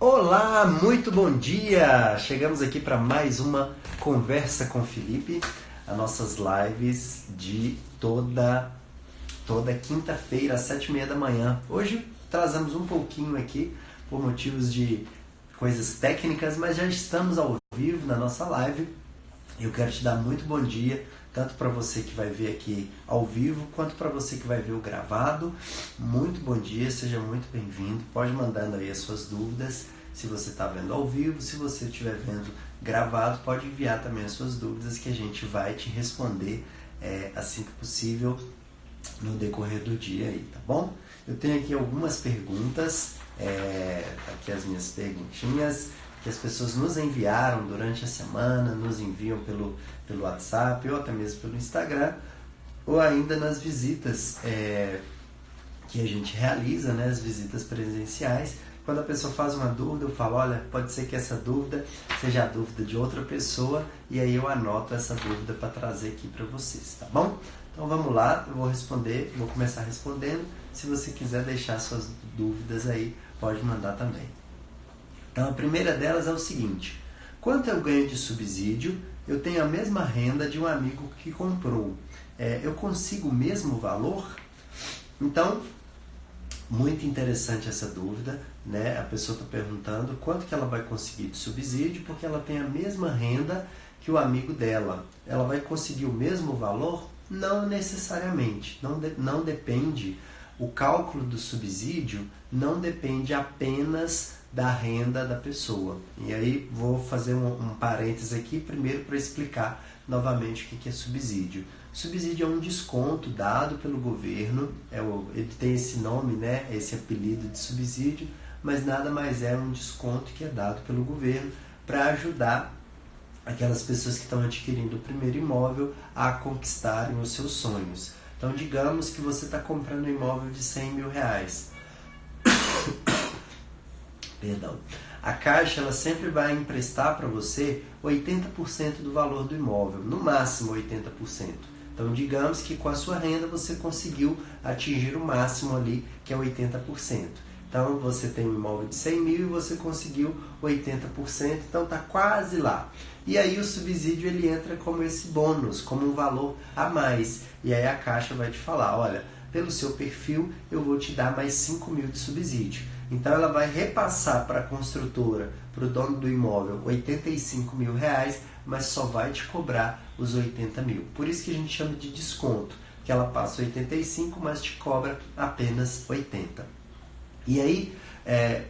Olá, muito bom dia! Chegamos aqui para mais uma Conversa com Felipe, as nossas lives de toda quinta-feira às 7h30 da manhã. Hoje trazemos um pouquinho aqui por motivos de coisas técnicas, mas já estamos ao vivo na nossa live. Eu quero te dar muito bom dia, tanto para você que vai ver aqui ao vivo, quanto para você que vai ver o gravado. Muito bom dia, seja muito bem-vindo. Pode mandando aí as suas dúvidas, se você está vendo ao vivo. Se você estiver vendo gravado, pode enviar também as suas dúvidas, que a gente vai te responder assim que possível no decorrer do dia aí, tá bom? Eu tenho aqui algumas perguntas, aqui as minhas perguntinhas, que as pessoas nos enviaram durante a semana, nos enviam pelo WhatsApp ou até mesmo pelo Instagram, ou ainda nas visitas que a gente realiza, né, as visitas presenciais. Quando a pessoa faz uma dúvida, eu falo, olha, pode ser que essa dúvida seja a dúvida de outra pessoa, e aí eu anoto essa dúvida para trazer aqui para vocês, tá bom? Então vamos lá, eu vou começar respondendo. Se você quiser deixar suas dúvidas aí, pode mandar também. Então a primeira delas é o seguinte: quanto eu ganho de subsídio? Eu tenho a mesma renda de um amigo que comprou. Eu consigo o mesmo valor? Então, muito interessante essa dúvida, né? A pessoa está perguntando quanto que ela vai conseguir de subsídio, porque ela tem a mesma renda que o amigo dela. Ela vai conseguir o mesmo valor? Não necessariamente. Não depende. O cálculo do subsídio não depende apenas da renda da pessoa. E aí vou fazer um parênteses aqui primeiro para explicar novamente o que é subsídio. Subsídio é um desconto dado pelo governo, ele tem esse nome, né, esse apelido de subsídio, mas nada mais é um desconto que é dado pelo governo para ajudar aquelas pessoas que estão adquirindo o primeiro imóvel a conquistarem os seus sonhos. Então, digamos que você está comprando um imóvel de R$100 mil. Perdão. A Caixa ela sempre vai emprestar para você 80% do valor do imóvel, no máximo 80%. Então, digamos que com a sua renda você conseguiu atingir o máximo ali, que é 80%. Então, você tem um imóvel de 100 mil e você conseguiu 80%, então está quase lá. E aí o subsídio ele entra como esse bônus, como um valor a mais. E aí a Caixa vai te falar, olha, pelo seu perfil eu vou te dar mais 5 mil de subsídio. Então ela vai repassar para a construtora, para o dono do imóvel, R$85 mil, mas só vai te cobrar os 80 mil. Por isso que a gente chama de desconto, que ela passa 85, mas te cobra apenas 80. E aí,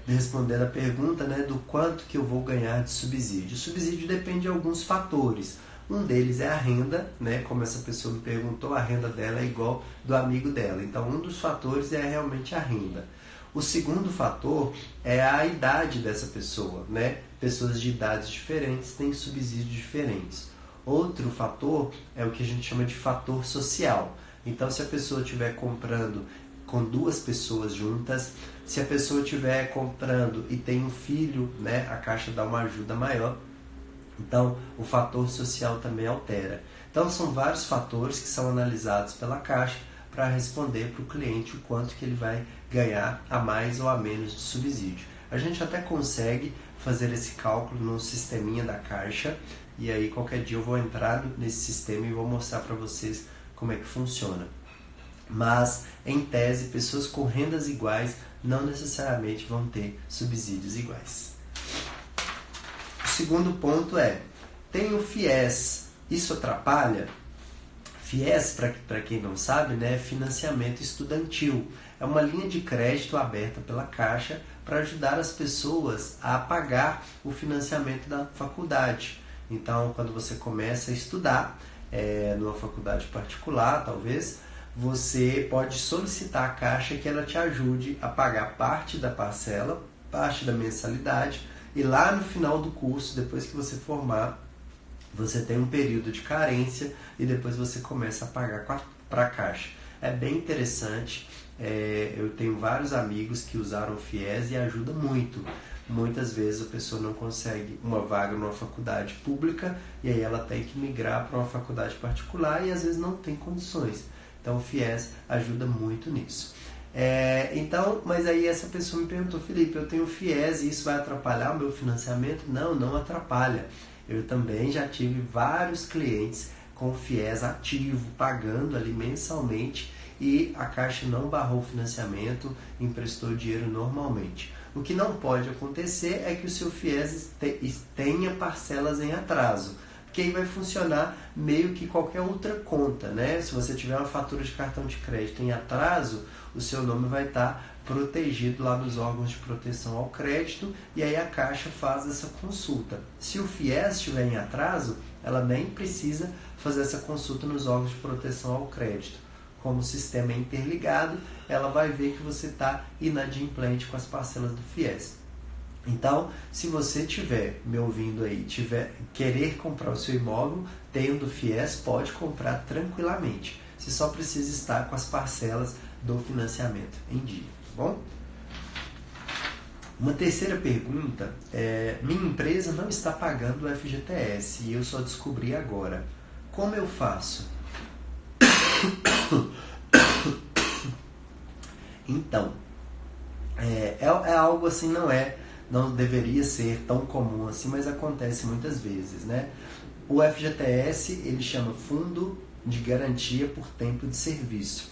respondendo a pergunta, né, do quanto que eu vou ganhar de subsídio. O subsídio depende de alguns fatores. Um deles é a renda, né? Como essa pessoa me perguntou, a renda dela é igual do amigo dela. Então, um dos fatores é realmente a renda. O segundo fator é a idade dessa pessoa, né? Pessoas de idades diferentes têm subsídios diferentes. Outro fator é o que a gente chama de fator social. Então, se a pessoa estiver comprando com duas pessoas juntas, se a pessoa estiver comprando e tem um filho, né? A Caixa dá uma ajuda maior. Então, o fator social também altera. Então, são vários fatores que são analisados pela Caixa para responder para o cliente o quanto que ele vai ganhar a mais ou a menos de subsídio. A gente até consegue fazer esse cálculo no sisteminha da Caixa, e aí qualquer dia eu vou entrar nesse sistema e vou mostrar para vocês como é que funciona. Mas, em tese, pessoas com rendas iguais não necessariamente vão ter subsídios iguais. O segundo ponto é, tem o FIES, isso atrapalha? FIES, para quem não sabe, né, é financiamento estudantil. É uma linha de crédito aberta pela Caixa para ajudar as pessoas a pagar o financiamento da faculdade. Então, quando você começa a estudar, numa faculdade particular, talvez, você pode solicitar à Caixa que ela te ajude a pagar parte da parcela, parte da mensalidade, e lá no final do curso, depois que você formar, você tem um período de carência e depois você começa a pagar para a Caixa. É bem interessante, eu tenho vários amigos que usaram o FIES e ajuda muito. Muitas vezes a pessoa não consegue uma vaga numa faculdade pública e aí ela tem que migrar para uma faculdade particular e às vezes não tem condições. Então o FIES ajuda muito nisso. Então, mas aí essa pessoa me perguntou, Felipe, eu tenho FIES e isso vai atrapalhar o meu financiamento? Não, não atrapalha. Eu também já tive vários clientes com FIES ativo, pagando ali mensalmente, e a Caixa não barrou o financiamento, emprestou dinheiro normalmente. O que não pode acontecer é que o seu FIES tenha parcelas em atraso, porque aí vai funcionar meio que qualquer outra conta, né? Se você tiver uma fatura de cartão de crédito em atraso, o seu nome vai estar protegido lá nos órgãos de proteção ao crédito, e aí a Caixa faz essa consulta. Se o FIES estiver em atraso, ela nem precisa fazer essa consulta nos órgãos de proteção ao crédito. Como o sistema é interligado, ela vai ver que você está inadimplente com as parcelas do FIES. Então, se você estiver me ouvindo aí, querer comprar o seu imóvel, tendo FIES, pode comprar tranquilamente. Você só precisa estar com as parcelas do financiamento em dia, tá bom? Uma terceira pergunta é: minha empresa não está pagando o FGTS e eu só descobri agora. Como eu faço? Então, é algo assim, não deveria ser tão comum assim, mas acontece muitas vezes, né? O FGTS, ele chama Fundo de Garantia por Tempo de Serviço.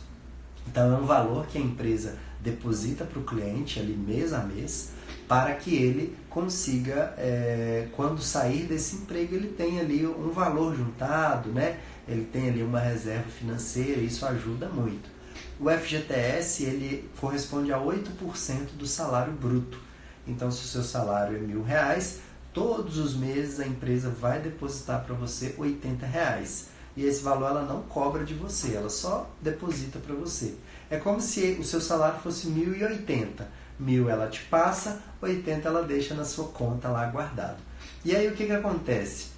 Então, é um valor que a empresa deposita para o cliente ali mês a mês, para que ele consiga, quando sair desse emprego, ele tenha ali um valor juntado, né? Ele tem ali uma reserva financeira, isso ajuda muito. O FGTS, ele corresponde a 8% do salário bruto. Então, se o seu salário é R$1.000, todos os meses a empresa vai depositar para você R$80. E esse valor ela não cobra de você, ela só deposita para você. É como se o seu salário fosse R$1.080. 1.000 ela te passa, 80 ela deixa na sua conta lá guardado. E aí o que acontece?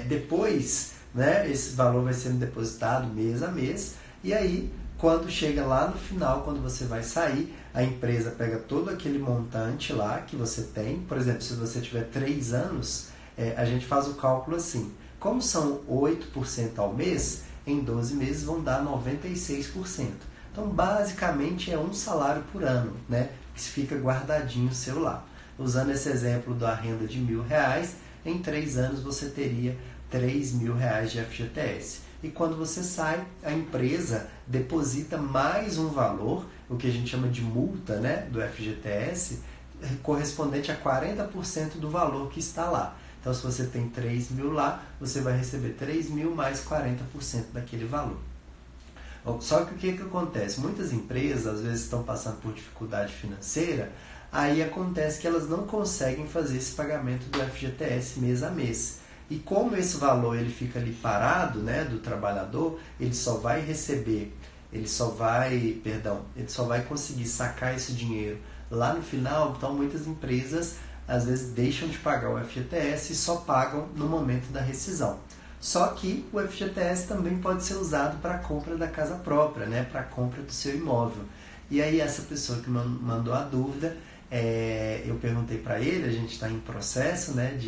Depois, né, esse valor vai sendo depositado mês a mês, e aí quando chega lá no final, quando você vai sair, a empresa pega todo aquele montante lá que você tem. Por exemplo, se você tiver 3 anos, a gente faz o cálculo assim: como são 8% ao mês, em 12 meses vão dar 96%. Então, basicamente, é um salário por ano, né, que fica guardadinho seu lá. Usando esse exemplo da renda de R$1.000, em 3 anos você teria R$3.000 de FGTS. E quando você sai, a empresa deposita mais um valor, o que a gente chama de multa, né, do FGTS, correspondente a 40% do valor que está lá. Então, se você tem 3.000 lá, você vai receber 3.000 mais 40% daquele valor. Só que o que acontece? Muitas empresas, às vezes, estão passando por dificuldade financeira, aí acontece que elas não conseguem fazer esse pagamento do FGTS mês a mês. E como esse valor ele fica ali parado, né, do trabalhador, ele só vai conseguir sacar esse dinheiro lá no final. Então, muitas empresas, às vezes, deixam de pagar o FGTS e só pagam no momento da rescisão. Só que o FGTS também pode ser usado para a compra da casa própria, né? Para a compra do seu imóvel. E aí essa pessoa que mandou a dúvida, eu perguntei para ele, a gente está em processo, né,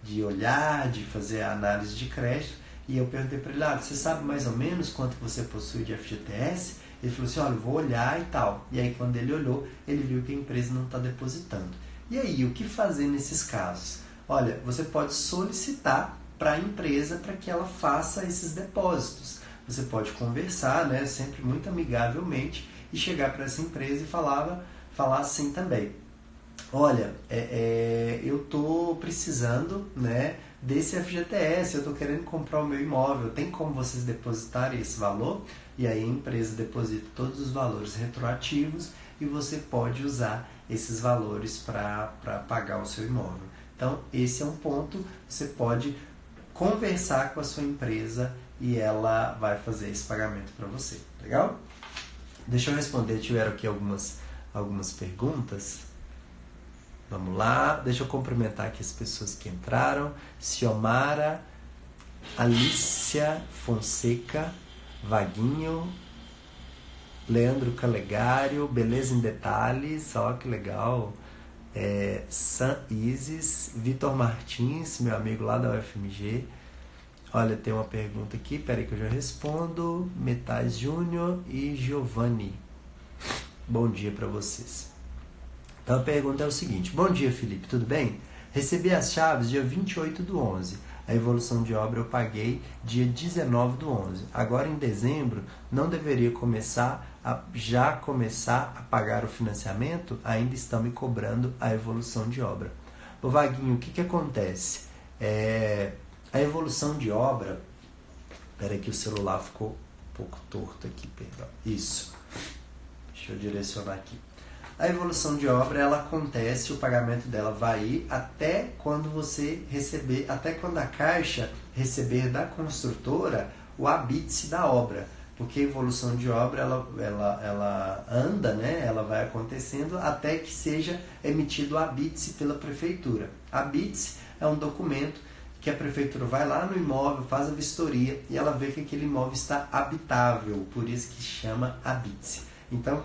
de olhar, de fazer a análise de crédito, e eu perguntei para ele: você sabe mais ou menos quanto você possui de FGTS? Ele falou assim: olha, eu vou olhar e tal. E aí quando ele olhou, ele viu que a empresa não está depositando. E aí, o que fazer nesses casos? Olha, você pode solicitar para a empresa para que ela faça esses depósitos. Você pode conversar, né, sempre muito amigavelmente, e chegar para essa empresa e falar assim também: olha, eu estou precisando, né, desse FGTS, eu estou querendo comprar o meu imóvel, tem como vocês depositarem esse valor? E aí a empresa deposita todos os valores retroativos e você pode usar esses valores para pagar o seu imóvel. Então, esse é um ponto. Você pode conversar com a sua empresa e ela vai fazer esse pagamento para você. Legal? Deixa eu responder, tiveram aqui algumas perguntas. Vamos lá, deixa eu cumprimentar aqui as pessoas que entraram. Ciomara, Alicia Fonseca, Vaguinho, Leandro Calegário, Beleza em Detalhes, ó que legal. Sam Isis, Vitor Martins, meu amigo lá da UFMG. Olha, tem uma pergunta aqui, peraí que eu já respondo. Metais Júnior e Giovanni. bom dia para vocês. Então a pergunta é o seguinte: bom dia, Felipe, tudo bem? Recebi as chaves dia 28/11. A evolução de obra eu paguei dia 19/11. Agora em dezembro não deveria começar a pagar o financiamento? Ainda estão me cobrando a evolução de obra. Ô Vaguinho, o que acontece? A evolução de obra... Espera que o celular ficou um pouco torto aqui, perdão. Isso. Deixa eu direcionar aqui. A evolução de obra, ela acontece, o pagamento dela vai ir até quando você receber, até quando a Caixa receber da construtora o habite da obra. Porque a evolução de obra, ela anda, né? Ela vai acontecendo até que seja emitido o habite pela prefeitura. Habite é um documento que a prefeitura vai lá no imóvel, faz a vistoria e ela vê que aquele imóvel está habitável, por isso que chama habite. Então,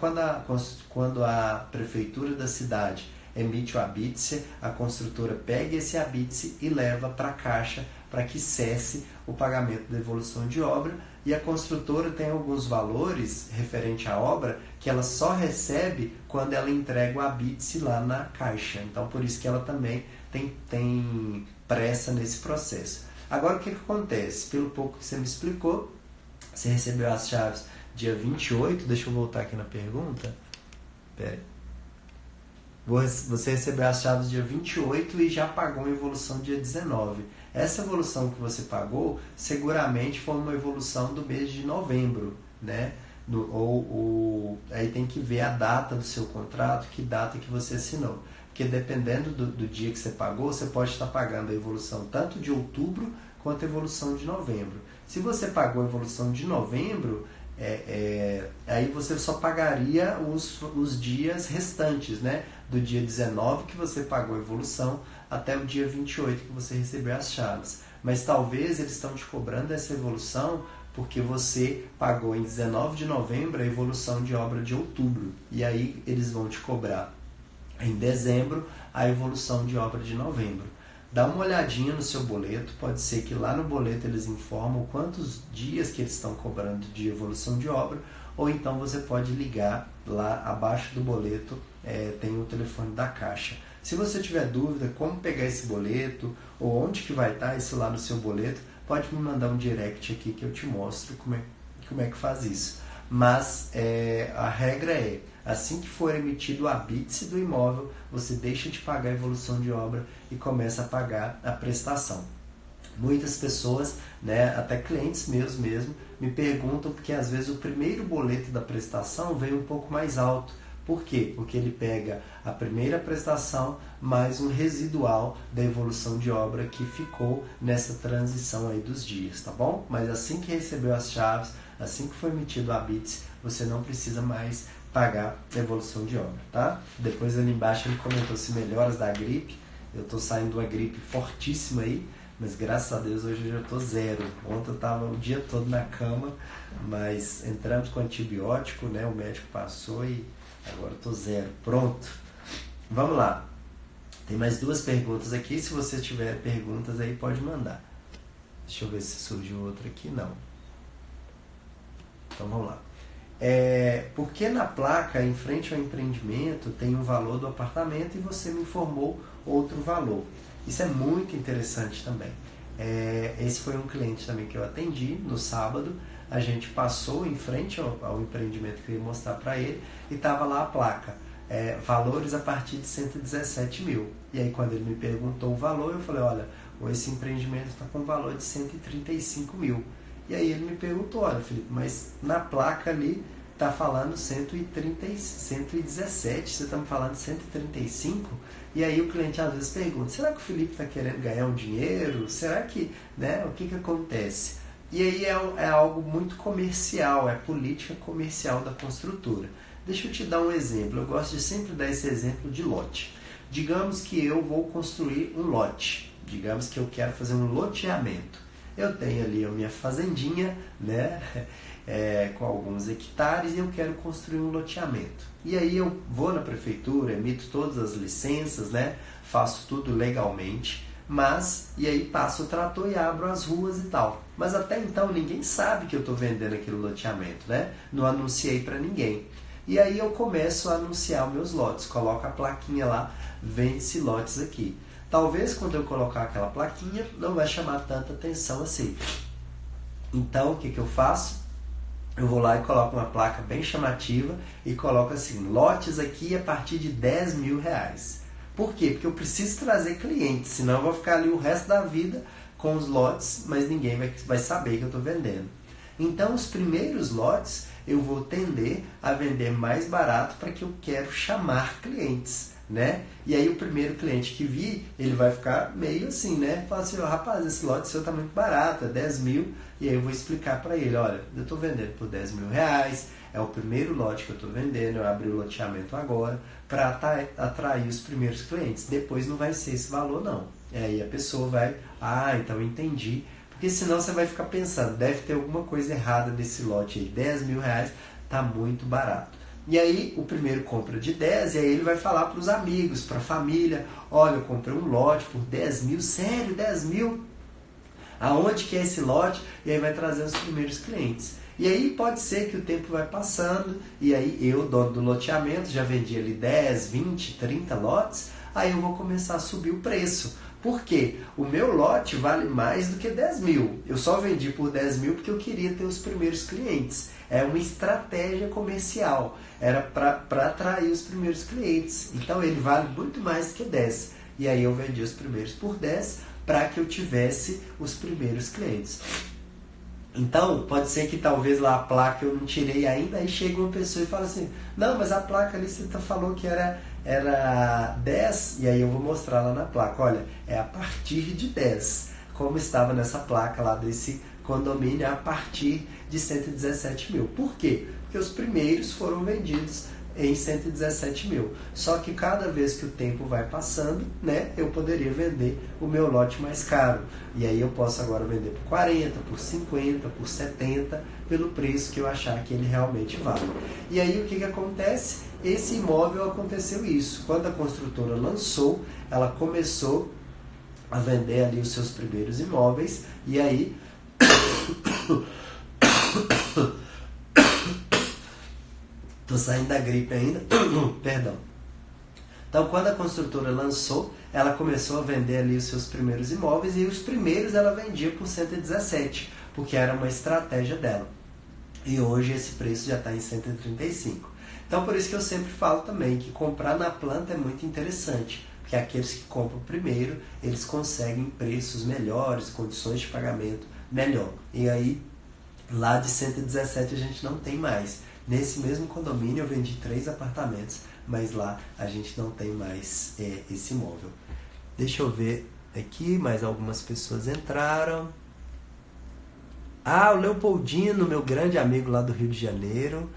quando a prefeitura da cidade emite o habite, a construtora pega esse habite e leva para a Caixa para que cesse o pagamento da evolução de obra, e a construtora tem alguns valores referente à obra que ela só recebe quando ela entrega o habite lá na Caixa. Então, por isso que ela também tem pressa nesse processo. Agora, o que acontece? Pelo pouco que você me explicou, você recebeu as chaves dia 28, deixa eu voltar aqui na pergunta. Pera aí. Você recebeu as chaves dia 28 e já pagou uma evolução dia 19. Essa evolução que você pagou, seguramente foi uma evolução do mês de novembro, né? Aí tem que ver a data do seu contrato, que data que você assinou. Porque dependendo do dia que você pagou, você pode estar pagando a evolução tanto de outubro quanto a evolução de novembro. Se você pagou a evolução de novembro, aí você só pagaria os dias restantes, né? Do dia 19 que você pagou a evolução até o dia 28 que você recebeu as chaves. Mas talvez eles estão te cobrando essa evolução porque você pagou em 19 de novembro a evolução de obra de outubro. E aí eles vão te cobrar em dezembro a evolução de obra de novembro. Dá uma olhadinha no seu boleto, pode ser que lá no boleto eles informam quantos dias que eles estão cobrando de evolução de obra, ou então você pode ligar lá abaixo do boleto, tem o telefone da Caixa. Se você tiver dúvida como pegar esse boleto, ou onde que vai estar isso lá no seu boleto, pode me mandar um direct aqui que eu te mostro como é que faz isso. Mas a regra é, assim que for emitido o habite do imóvel, você deixa de pagar a evolução de obra e começa a pagar a prestação. Muitas pessoas, né, até clientes meus mesmo, me perguntam porque às vezes o primeiro boleto da prestação vem um pouco mais alto. Por quê? Porque ele pega a primeira prestação mais um residual da evolução de obra que ficou nessa transição aí dos dias, tá bom? Mas assim que recebeu as chaves, assim que foi emitido o habite, você não precisa mais pagar a evolução de obra, tá? Depois ali embaixo ele comentou se melhoras da gripe. Eu tô saindo de uma gripe fortíssima aí, mas graças a Deus hoje eu já tô zero. Ontem eu tava o dia todo na cama, mas entramos com antibiótico, né? O médico passou e agora eu tô zero. Pronto. Vamos lá. Tem mais duas perguntas aqui. Se você tiver perguntas aí, pode mandar. Deixa eu ver se surgiu outra aqui. Não. Então vamos lá. Por que na placa em frente ao empreendimento tem um valor do apartamento e você me informou outro valor? Isso é muito interessante também. Esse foi um cliente também que eu atendi no sábado. A gente passou em frente ao empreendimento que eu ia mostrar para ele e estava lá a placa, valores a partir de 117 mil. E aí quando ele me perguntou o valor, eu falei, olha, esse empreendimento está com um valor de 135 mil. E aí ele me perguntou, olha, Felipe, mas na placa ali está falando 117, você está me falando 135? E aí o cliente às vezes pergunta, será que o Felipe está querendo ganhar um dinheiro? Será que, né, o que acontece? E aí é algo muito comercial, é política comercial da construtora. Deixa eu te dar um exemplo, eu gosto de sempre dar esse exemplo de lote. Digamos que eu vou construir um lote, digamos que eu quero fazer um loteamento. Eu tenho ali a minha fazendinha, né, com alguns hectares e eu quero construir um loteamento. E aí eu vou na prefeitura, emito todas as licenças, né, faço tudo legalmente, e aí passo o trator e abro as ruas e tal. Mas até então ninguém sabe que eu estou vendendo aquele loteamento, né? Não anunciei para ninguém. E aí eu começo a anunciar meus lotes, coloco a plaquinha lá, vende-se lotes aqui. Talvez quando eu colocar aquela plaquinha não vai chamar tanta atenção assim. Então o que eu faço? Eu vou lá e coloco uma placa bem chamativa e coloco assim, lotes aqui a partir de R$10.000. Por quê? Porque eu preciso trazer clientes, senão eu vou ficar ali o resto da vida com os lotes, mas ninguém vai saber que eu estou vendendo. Então os primeiros lotes eu vou tender a vender mais barato para que eu quero chamar clientes, né? E aí o primeiro cliente que vir, ele vai ficar meio assim, né? Fala assim, rapaz, esse lote seu está muito barato, é 10 mil. E aí eu vou explicar para ele, olha, eu estou vendendo por R$10.000, é o primeiro lote que eu estou vendendo, eu abri o loteamento agora para atrair os primeiros clientes. Depois não vai ser esse valor não. E aí a pessoa vai, então entendi. Porque senão você vai ficar pensando, deve ter alguma coisa errada nesse lote aí, R$10.000 está muito barato. E aí o primeiro compra de 10 e aí ele vai falar para os amigos, para a família, olha, eu comprei um lote por 10 mil, sério, 10 mil? Aonde que é esse lote? E aí vai trazer os primeiros clientes. E aí pode ser que o tempo vai passando, e aí eu, dono do loteamento, já vendi ali 10, 20, 30 lotes, aí eu vou começar a subir o preço. Por quê? O meu lote vale mais do que 10 mil. Eu só vendi por 10 mil porque eu queria ter os primeiros clientes. É uma estratégia comercial. Era para atrair os primeiros clientes. Então ele vale muito mais do que 10. E aí eu vendi os primeiros por 10 para que eu tivesse os primeiros clientes. Então, pode ser que talvez lá a placa eu não tirei ainda, aí chega uma pessoa e fala assim, não, mas a placa ali você falou que era 10, e aí eu vou mostrar lá na placa, olha, é a partir de 10, como estava nessa placa lá desse condomínio, a partir de 117 mil. Por quê? Porque os primeiros foram vendidos em 117 mil. Só que cada vez que o tempo vai passando, né, eu poderia vender o meu lote mais caro. E aí eu posso agora vender por 40, por 50, por 70, pelo preço que eu achar que ele realmente vale. E aí o que acontece? Esse imóvel aconteceu isso. Quando a construtora lançou, ela começou a vender ali os seus primeiros imóveis, e aí tô saindo da gripe ainda, perdão. Então, quando a construtora lançou, ela começou a vender ali os seus primeiros imóveis, e os primeiros ela vendia por 117, porque era uma estratégia dela. E hoje esse preço já está em 135. Então, por isso que eu sempre falo também que comprar na planta é muito interessante, porque aqueles que compram primeiro, eles conseguem preços melhores, condições de pagamento melhor. E aí, lá de 117 a gente não tem mais. Nesse mesmo condomínio eu vendi 3 apartamentos, mas lá a gente não tem mais esse imóvel. Deixa eu ver aqui, mais algumas pessoas entraram. O Leopoldino, meu grande amigo lá do Rio de Janeiro.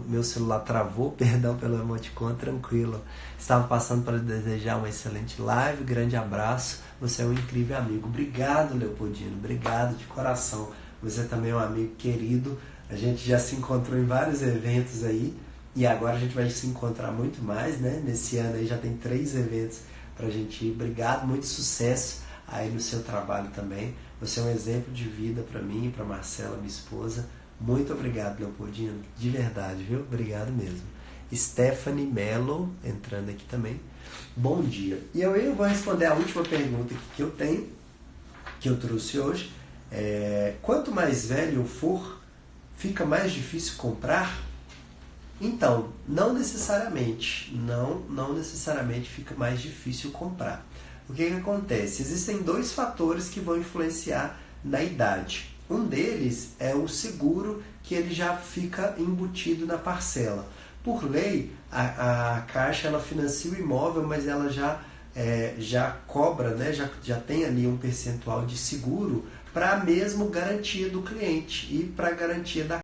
Meu celular travou, perdão pelo emoticon, tranquilo. Estava passando para desejar uma excelente live, grande abraço. Você é um incrível amigo. Obrigado, Leopoldino, obrigado de coração. Você também é um amigo querido. A gente já se encontrou em vários eventos aí, e agora a gente vai se encontrar muito mais, né? Nesse ano aí já tem 3 eventos pra gente ir. Obrigado, muito sucesso aí no seu trabalho também. Você é um exemplo de vida para mim e para Marcela, minha esposa. Muito obrigado, Leopoldino, de verdade, viu? Obrigado mesmo. Stephanie Mello entrando aqui também. Bom dia. E eu vou responder a última pergunta que eu tenho, que eu trouxe hoje. Quanto mais velho eu for, fica mais difícil comprar? Então, não necessariamente. Não necessariamente fica mais difícil comprar. O que acontece? Existem 2 fatores que vão influenciar na idade. Um deles é o seguro, que ele já fica embutido na parcela. Por lei, a Caixa ela financia o imóvel, mas ela já cobra, né? já tem ali um percentual de seguro para a mesma garantia do cliente e para a garantia da